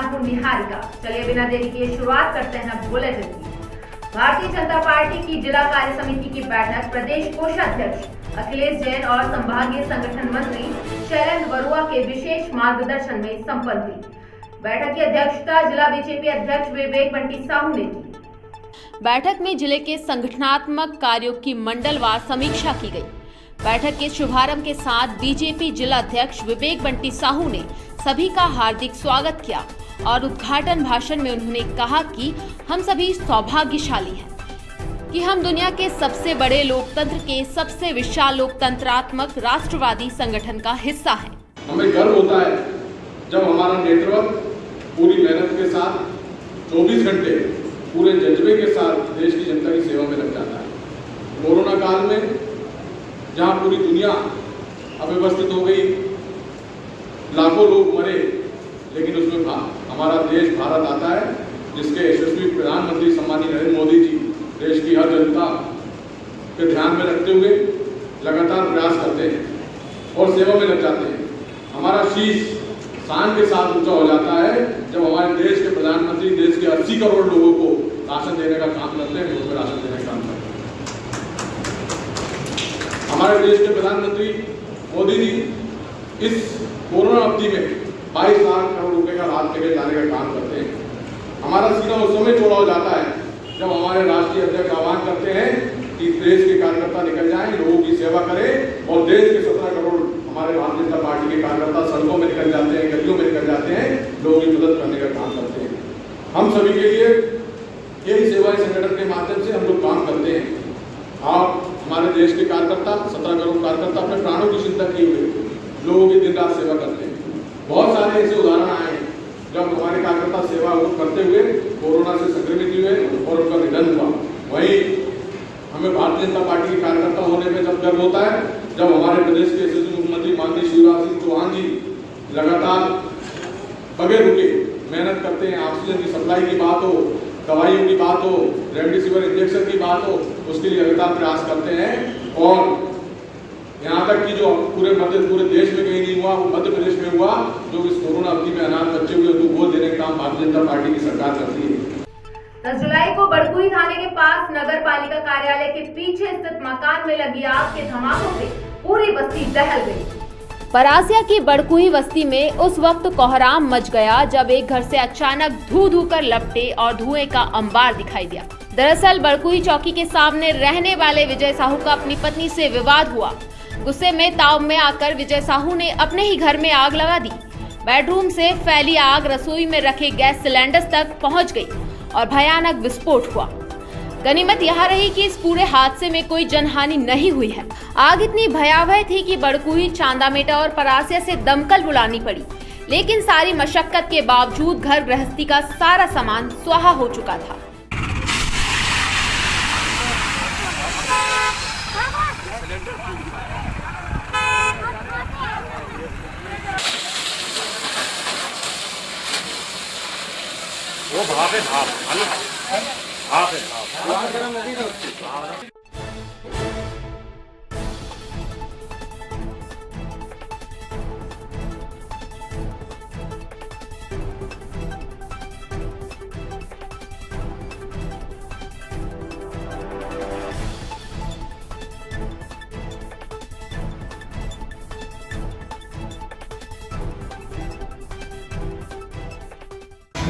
नाम हूँ निहारिका। चलिए बिना देरी किए शुरुआत करते हैं बुलेटिन की। भारतीय जनता पार्टी की जिला कार्य समिति की बैठक प्रदेश कोषाध्यक्ष अखिलेश जैन और संभागीय संगठन मंत्री शैलेंद्र बरुआ के विशेष मार्गदर्शन में संपन्न हुई। बैठक की अध्यक्षता जिला बीजेपी अध्यक्ष विवेक बंटी साहू ने की। बैठक में जिले के संगठनात्मक कार्यों की मंडलवार समीक्षा की गई। बैठक के शुभारंभ के साथ बीजेपी जिला अध्यक्ष विवेक बंटी साहू ने सभी का हार्दिक स्वागत किया और उद्घाटन भाषण में उन्होंने कहा कि हम सभी सौभाग्यशाली हैं कि हम दुनिया के सबसे बड़े लोकतंत्र के सबसे विशाल लोकतंत्रात्मक राष्ट्रवादी संगठन का हिस्सा हैं। हमें गर्व होता है जब हमारा नेतृत्व पूरी मेहनत के साथ 24 घंटे पूरे जज्बे के साथ देश की जनता की सेवा में लग जाता है। कोरोना काल में जहां पूरी दुनिया अव्यवस्थित हो गई, लाखों लोग मरे, लेकिन उसमें हमारा देश भारत आता है जिसके यशस्वी प्रधानमंत्री सम्मानीय नरेंद्र मोदी जी देश की हर जनता के ध्यान में रखते हुए लगातार प्रयास करते हैं और सेवा में लग जाते हैं। हमारा शीश शान के साथ ऊंचा हो जाता है जब हमारे देश के प्रधानमंत्री देश के 80 करोड़ लोगों को राशन देने का काम करते हैं, मुफ्त में राशन देने का काम करते हैं। हमारे देश के प्रधानमंत्री मोदी जी इस कोरोना अवधि में 22 लाख करोड़ रुपए का राहत पैकेज लाने का काम करते हैं। हमारा सीना उस समय चौड़ा हो जाता है जब हमारे राष्ट्रीय अध्यक्ष आह्वान करते हैं कि देश के कार्यकर्ता निकल जाएं, लोगों की सेवा करें और देश के 17 करोड़ हमारे भारतीय जनता पार्टी के कार्यकर्ता सड़कों में निकल जाते हैं, गलियों में निकल जाते हैं, लोगों की मदद करने का काम करते हैं। हम सभी के लिए यही सेवाएं संगठन के माध्यम से हम लोग काम करते हैं। आप हमारे देश के कार्यकर्ता 17 करोड़ कार्यकर्ता अपने प्राणों की चिंता किए हुए लोगों की दिन रात सेवा करते हैं। बहुत सारे ऐसे उदाहरण आए हैं जब हमारे कार्यकर्ता सेवा करते हुए कोरोना से संक्रमित हुए और उनका निधन हुआ। वहीं हमें भारतीय जनता पार्टी के कार्यकर्ता होने में जब गर्व होता है जब हमारे प्रदेश के यशस्वी मुख्यमंत्री माननीय शिवराज सिंह चौहान जी लगातार बगैर रुके मेहनत करते हैं। ऑक्सीजन की सप्लाई की बात हो, दवाइयों की बात हो, रेमडेसिविर इंजेक्शन की बात हो, उसके लिए लगातार प्रयास करते हैं। और यहाँ तक कि जो पूरे देश में कहीं नहीं हुआ, वो मध्य प्रदेश में हुआ, जो इस कोरोना अवधि में अनाथ बच्चे हुए उनको गोद देने का काम भारतीय जनता पार्टी की सरकार करती है। 10 जुलाई को बड़कुई थाने के पास नगर पालिका कार्यालय के पीछे स्थित मकान में लगी आग के धमाकों से पूरी बस्ती दहल गई। परासिया की बड़कुई बस्ती में उस वक्त कोहराम मच गया जब एक घर से अचानक धू कर लपटे और धुएं का अंबार दिखाई दिया। दरअसल बड़कुई चौकी के सामने रहने वाले विजय साहू का अपनी पत्नी से विवाद हुआ। गुस्से में ताव में आकर विजय साहू ने अपने ही घर में आग लगा दी। बेडरूम से फैली आग रसोई में रखे गैस सिलेंडर्स तक पहुंच गई और भयानक विस्फोट हुआ। गनीमत यह रही कि इस पूरे हादसे में कोई जनहानि नहीं हुई है। आग इतनी भयावह थी कि बड़कुई, चांदामेटा और परासिया से दमकल बुलानी पड़ी, लेकिन सारी मशक्कत के बावजूद घर गृहस्थी का सारा सामान स्वाहा हो चुका था। वो भाप है, भाप है।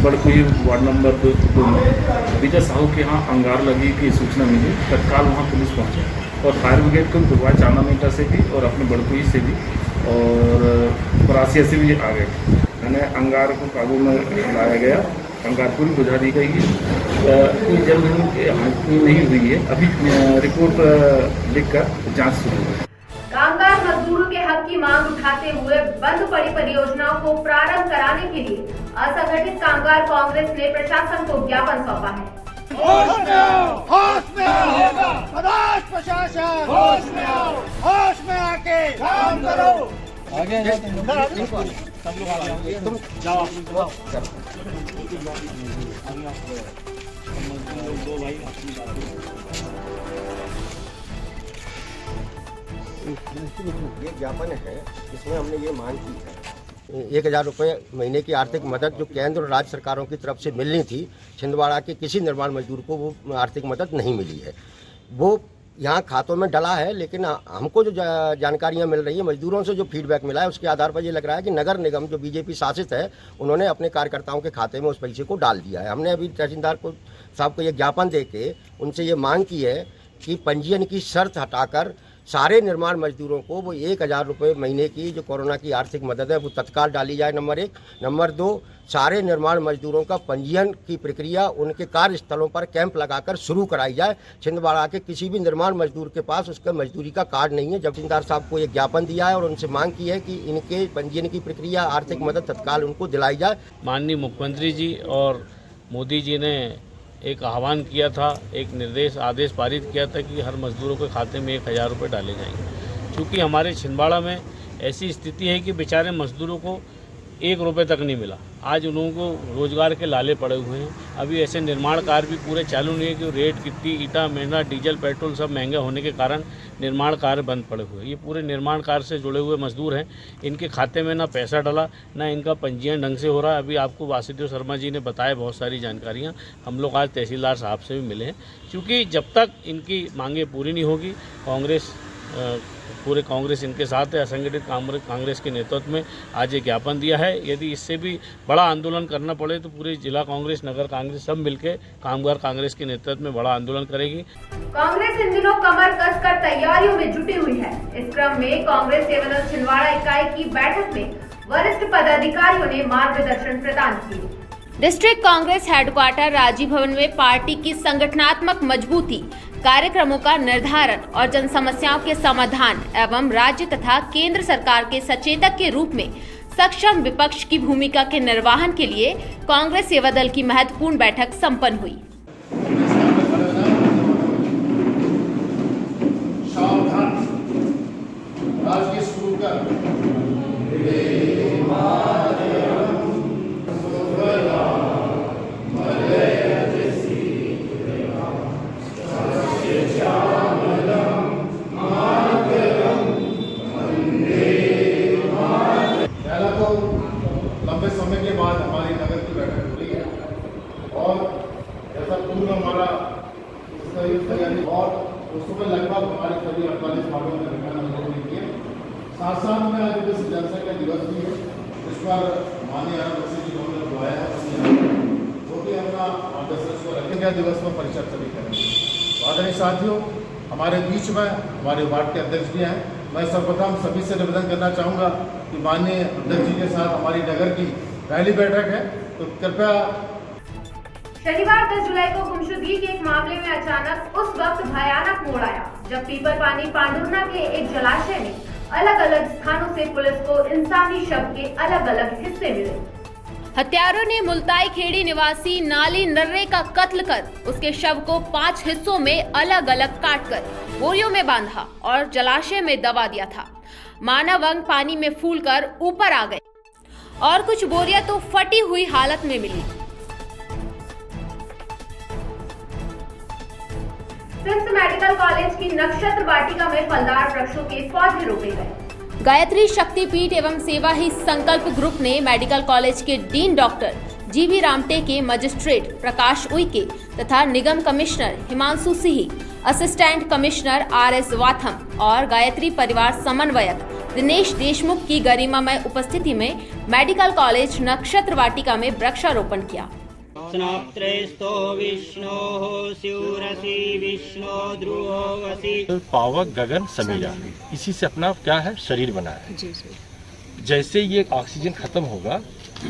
बड़कुई वार्ड नंबर 2 में विजय साहू के यहाँ अंगार लगी की सूचना मिली। तत्काल वहाँ पुलिस पहुँची और फायर ब्रिगेड को बुलवाया, चांदामेटा से भी और अपने बड़कुई से भी और परासिया से भी आ गए। मैंने अंगार को काबू में लाया गया, अंगार पूरी बुझा दी गई है। कोई जनहानि नहीं हुई है। अभी रिपोर्ट लिखकर जाँच शुरू हुई। कामगार मजदूरों के हक की मांग उठाते हुए बंद पड़ी परियोजनाओं को प्रारंभ कराने के लिए असंगठित कामगार कांग्रेस ने प्रशासन को ज्ञापन सौंपा है। होश में आओ, होश में आओ, बर्दाश्त प्रशासन, होश में आओ, होश में आके काम करो। आगे सब लोग आगे तुम जाओ, दो भाई अपनी ये ज्ञापन है, इसमें हमने ये मांग की है 1000 रुपये महीने की आर्थिक मदद जो केंद्र और राज्य सरकारों की तरफ से मिलनी थी, छिंदवाड़ा के किसी निर्माण मजदूर को वो आर्थिक मदद नहीं मिली है। वो यहाँ खातों में डला है, लेकिन हमको जो जानकारियाँ मिल रही है, मजदूरों से जो फीडबैक मिला है, उसके आधार पर ये लग रहा है कि नगर निगम जो बीजेपी शासित है, उन्होंने अपने कार्यकर्ताओं के खाते में उस पैसे को डाल दिया है। हमने अभी तहसीलदार साहब को ये ज्ञापन दे के उनसे ये मांग की है कि पंजीयन की शर्त हटाकर सारे निर्माण मजदूरों को वो 1000 रुपये महीने की जो कोरोना की आर्थिक मदद है वो तत्काल डाली जाए, नंबर 1। नंबर 2, सारे निर्माण मजदूरों का पंजीयन की प्रक्रिया उनके कार्यस्थलों पर कैंप लगाकर शुरू कराई जाए। छिंदवाड़ा के किसी भी निर्माण मजदूर के पास उसका मजदूरी का कार्ड नहीं है। जमींदार साहब को ये ज्ञापन दिया है और उनसे मांग की है कि इनके पंजीयन की प्रक्रिया, आर्थिक मदद तत्काल उनको दिलाई जाए। माननीय मुख्यमंत्री जी और मोदी जी ने एक आह्वान किया था, एक आदेश पारित किया था कि हर मजदूरों के खाते में 1000 रुपये डाले जाएंगे। क्योंकि हमारे छिंदवाड़ा में ऐसी स्थिति है कि बेचारे मजदूरों को 1 रुपये तक नहीं मिला। आज उन लोगों को रोजगार के लाले पड़े हुए हैं। अभी ऐसे निर्माण कार्य भी पूरे चालू नहीं है कि रेट कितनी ईटा, महंगा, डीजल, पेट्रोल सब महंगा होने के कारण निर्माण कार्य बंद पड़े हुए हैं। ये पूरे निर्माण कार्य से जुड़े हुए मजदूर हैं। इनके खाते में ना पैसा डला, ना इनका पंजीयन ढंग से हो रहा है। अभी आपको वासुदेव शर्मा जी ने बताया बहुत सारी जानकारियाँ। हम लोग आज तहसीलदार साहब से भी मिले हैं, क्योंकि जब तक इनकी मांगे पूरी नहीं होगी, पूरे कांग्रेस इनके साथ है। असंगठित कांग्रेस के नेतृत्व में आज ये ज्ञापन दिया है। यदि इससे भी बड़ा आंदोलन करना पड़े तो पूरे जिला कांग्रेस, नगर कांग्रेस सब मिलकर कामगार कांग्रेस के नेतृत्व में बड़ा आंदोलन करेगी। कांग्रेस इन दिनों कमर कसकर तैयारियों में जुटी हुई है। इस क्रम में कांग्रेस सेवादल छिंदवाड़ा इकाई की बैठक में वरिष्ठ पदाधिकारियों ने मार्गदर्शन प्रदान किए। डिस्ट्रिक्ट कांग्रेस हेडक्वार्टर राजीव भवन में पार्टी की संगठनात्मक मजबूती, कार्यक्रमों का निर्धारण और जन समस्याओं के समाधान एवं राज्य तथा केंद्र सरकार के सचेतक के रूप में सक्षम विपक्ष की भूमिका के निर्वहन के लिए कांग्रेस सेवा दल की महत्वपूर्ण बैठक संपन्न हुई। लंबे समय के बाद हमारी नगर की बैठक हो रही है और ऐसा पूर्व हमारा तैयारी और उसमें लगभग हमारे करीब 48 भागों में रखना की है। साथ साथ में आज विश्व जनसंख्या दिवस भी है, इस पर माननीय अध्यक्ष जी ने बुलाया है, जो कि अपना मार्गदर्शन रखेंगे दिवस में परिचर्चा भी करेंगे। आदरणीय साथियों, हमारे बीच में हमारे वार्ड के अध्यक्ष भी हैं। मैं सर्वप्रथम सभी से निवेदन करना चाहूँगा कि माननीय अध्यक्ष जी के साथ हमारी नगर की पहली बैठक है, तो कृपया। शनिवार 10 जुलाई को गुमशुदगी के एक मामले में अचानक उस वक्त भयानक मोड़ आया जब पीपल पानी पांडुरना के एक जलाशय में अलग अलग स्थानों से पुलिस को इंसानी शव के अलग अलग हिस्से मिले। हत्यारों ने मुल्ताई खेड़ी निवासी नाली नर्रे का कत्ल कर उसके शव को 5 हिस्सों में अलग अलग काटकर बोरियों में बांधा और जलाशय में दबा दिया था। मानव अंग पानी में फूलकर ऊपर आ गए और कुछ बोरियां तो फटी हुई हालत में मिली। सिम्स मेडिकल कॉलेज की नक्षत्र वाटिका में फलदार वृक्षों के पौधे रोपे गए। गायत्री शक्तिपीठ एवं सेवा ही संकल्प ग्रुप ने मेडिकल कॉलेज के डीन डॉक्टर जीवी रामटे के मजिस्ट्रेट प्रकाश उइके तथा निगम commissioner Himanshu Singh, assistant commissioner RS Watham और गायत्री परिवार समन्वयक दिनेश देशमुख की गरिमामय उपस्थिति में मेडिकल कॉलेज नक्षत्र वाटिका में वृक्षारोपण किया। स्नाप्त्रेस्तो विष्णोः स्यूरसि विष्णो ध्रुवोऽसि। पावक गगन समीरा, इसी से अपना क्या है शरीर बना है। जैसे ये ऑक्सीजन खत्म होगा,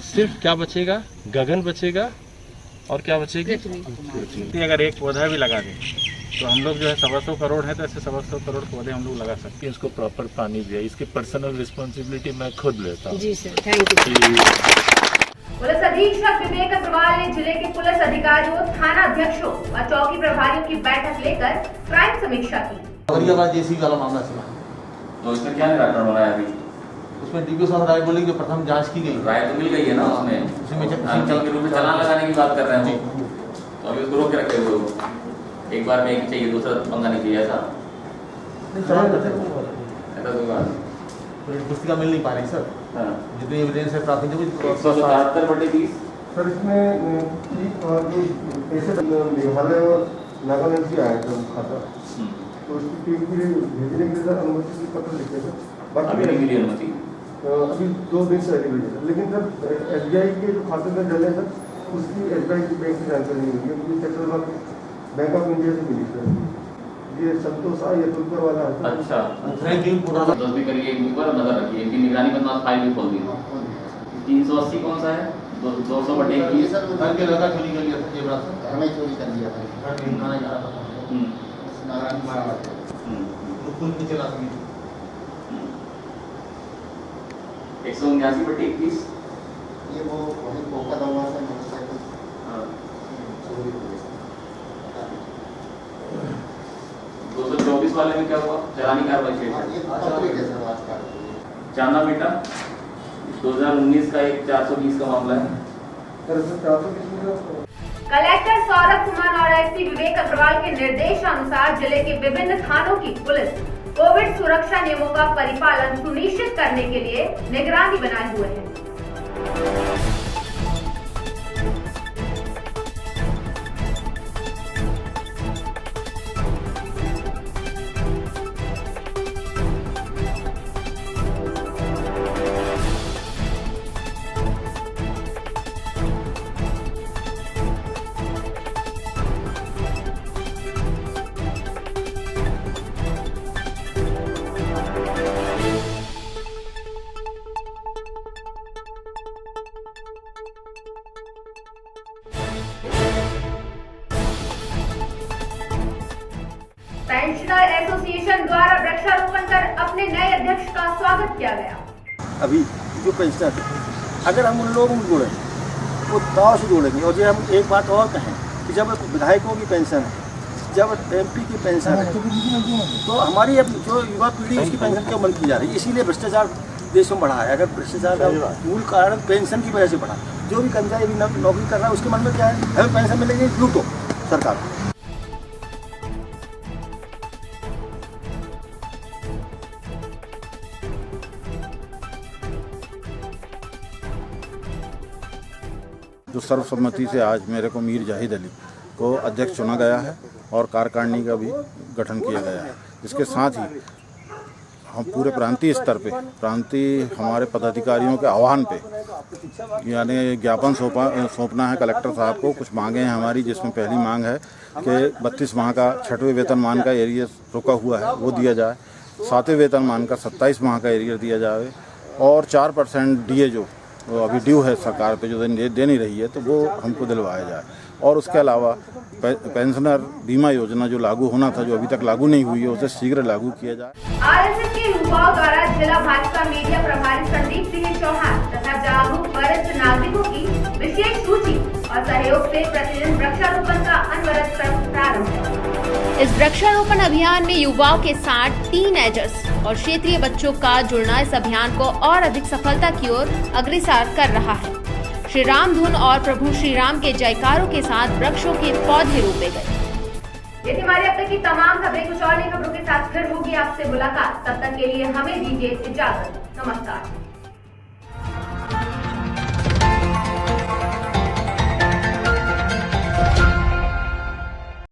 सिर्फ क्या बचेगा, गगन बचेगा और क्या बचेगी पृथ्वी। अगर एक पौधा भी लगा दें तो हम लोग जो है 125 करोड़ है, तो ऐसे 125 करोड़ पौधे हम लोग लगा सकते हैं। इसको प्रॉपर पानी दिया, इसकी पर्सनल रिस्पॉन्सिबिलिटी मैं खुद लेता हूँ। जी सर, थैंक यू। पुलिस अधीक्षक विवेक अग्रवाल ने जिले के पुलिस अधिकारियों, थाना अध्यक्षों व चौकी प्रभारियों की बैठक लेकर क्राइम समीक्षा की। औरंगाबाद जेसीबी वाला मामला चला, तो इसमें क्या निराकरण हो रहा है अभी? उसमें डीपीओ साहब राय बोली कि प्रथम जांच की गई, राय तो मिल गई है ना उसमें अंचल के रूप में चालान लगाने की बात कर रहे हैं वो, तो अभी उसको रोक के रखे हुए हो। एक बार में एक चाहिए, दूसरा पंगा नहीं चाहिए, ऐसा नहीं। पुस्तिका मिल नहीं पा रही सर। जितनी एविडेंस है प्राथमिक 177 बटे 30। सर इसमें जो पैसे मेघालय और नागालैंड से आए थे खाता, तो उसकी टीम के लिए भेजने के लिए सर अनुमति की पत्र लिखे थे, अभी नहीं मिली अनुमति, अभी 2 दिन से अभी भेजे सर। लेकिन सर SBI के जो खाते में डले सर, उसकी SBI की बैंक की जानकारी नहीं मिली, क्योंकि सेंट्रल बैंक ऑफ इंडिया से मिली सर। ये संतोष यतुलकर वाला है। अच्छा, 10 भी करिए, एक बार नजर रखिए, इनकी निगरानी में ना फाइल भी खोल दी। 380 कौन सा है? 200 बटे 21 घर के लड़का चोरी कर लिया था, जेवरात से हमें चोरी कर लिया था, घर में खाना जा रहा था, नारायण मारा तो खुद भी चला सकी। 179 बटे 21 ये वो वही पोका दवा से मोटरसाइकिल चोरी हो गई। 224 वाले में क्या हुआ? चलानी कार्रवाई चांदा बेटा 2019 का एक 420 का मामला है। कलेक्टर सौरभ सुमन और एसपी विवेक अग्रवाल के निर्देशानुसार जिले के विभिन्न थानों की पुलिस कोविड सुरक्षा नियमों का परिपालन सुनिश्चित करने के लिए निगरानी बनाए हुए है। पेंशनर एसोसिएशन द्वारा वृक्षारोपण कर अपने नए अध्यक्ष का स्वागत किया गया। अभी जो पेंशनर है, अगर हम उन लोगों को जोड़ें वो दाव से जोड़ेंगे। और जो हम एक बात और कहें कि जब विधायकों की पेंशन है, जब MP की पेंशन है, तो हमारी अब जो युवा पीढ़ी उसकी पेंशन क्यों बंद की जा रही है? इसीलिए भ्रष्टाचार देश में बढ़ा है। अगर भ्रष्टाचार का मूल कारण पेंशन की वजह से बढ़ा, जो भी कर्मचारी अभी नौकरी कर रहा है उसके मन में क्या है, हमें पेंशन मिलेगी, लूटो सरकार। जो सर्वसम्मति से आज मेरे को मीर जाहिद अली को अध्यक्ष चुना गया है और कार्यकारिणी का भी गठन किया गया है। इसके साथ ही हम पूरे प्रांतीय स्तर पे हमारे पदाधिकारियों के आह्वान पे यानी ज्ञापन सौंपना है कलेक्टर साहब को। कुछ मांगे हैं हमारी, जिसमें पहली मांग है कि 32 माह का 6वें वेतनमान का एरियर रुका हुआ है वो दिया जाए, 7वें वेतनमान का 27 माह का एरियर दिया जाए और 4% DA जो अभी ड्यू है सरकार पे जो दे नहीं रही है तो वो हमको दिलवाया जाए। और उसके अलावा पेंशनर बीमा योजना जो लागू होना था, जो अभी तक लागू नहीं हुई है, उसे शीघ्र लागू किया जाए। RSS के युवाओं द्वारा जिला भाजपा मीडिया प्रभारी संदीप सिंह चौहान तथा जागरूक वरिष्ठ नागरिकों की विशेष सूची और सहयोग से प्रतिदिन वृक्षारोपण का अनवरत प्रारंभ है। इस वृक्षारोपण अभियान में युवाओं के साथ टीनएजर्स और क्षेत्रीय बच्चों का जुड़ना इस अभियान को और अधिक सफलता की ओर अग्रसर कर रहा है। श्री राम धुन और प्रभु श्री राम के जयकारों के साथ वृक्षों के पौधे रोपे गए। ये हमारे अब तक की तमाम खबरें, कुछ और नई खबरों के साथ फिर होगी आपसे मुलाकात। तब तक के लिए हमें दीजिए इजाजत। नमस्कार।